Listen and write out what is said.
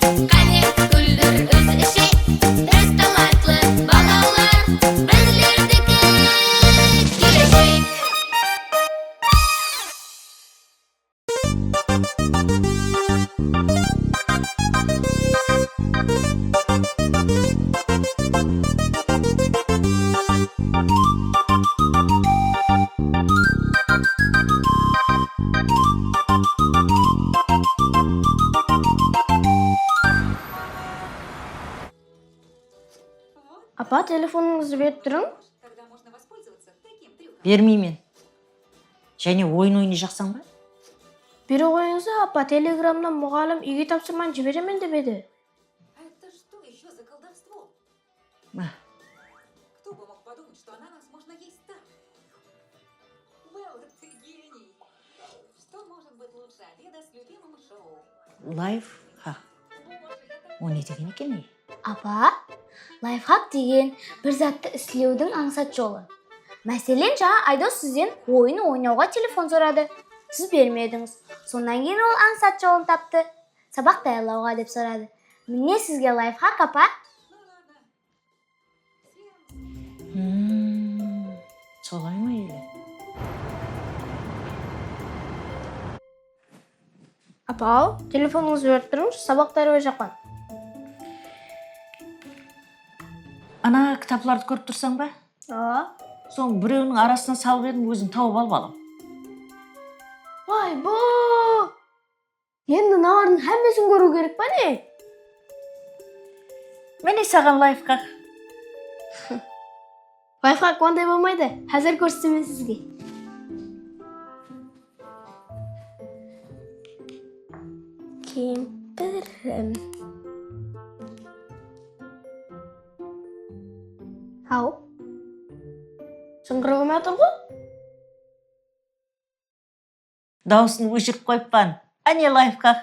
Qani guldir o'z ishi, biz talantli balolar, bizlardagi kelajak. Апа, телефоныңызды беріп тұрың. Тогда можно воспользоваться таким трюком. Бермеймін. Және ойын ойнай жақсаң ба? Бере қойыңызды, апа, телеграмнан мұғалім үйге тапсырманы жіберемін деп еді. Это что еще за колдовство? Ма, Кто бы мог подумать, что ананас можно есть так? Белла, ты гений. Что может быть лучше обеда с любимым шоу? лайфхак. Боже, я так... О не деген екен не? Апа, лайфхак деген бір затты істеудің аңсат жолы. Мәселен, жаңа Айдос сізден ойын ойнауға телефон сұрады. Сіз бермедіңіз. Сонан кейін ол аңсат жолын тапты. Сабақ даярлауға деп сұрады. Міне сізге лайфхак, апа. Ну ладно. Солай ма елі? Апа, ал, телефоныңызды беріп тұрыңыз, сабақ даярлау жаққан. Ана кітапларды көріп тұрсаң ба? Соң біреуінің арасына салып едім, өзің тауып ал балам. Вай, бұ! Енді навардың әммесін көру керек па не? Міне саған лайфхак. Лайфхак ондай болмайды. Қазір көрсетемін сізге. Кемпірім. Ау. Шыңғырып отыр ғой? Дауысын өшіріп қойыппан. Әне лайфхак.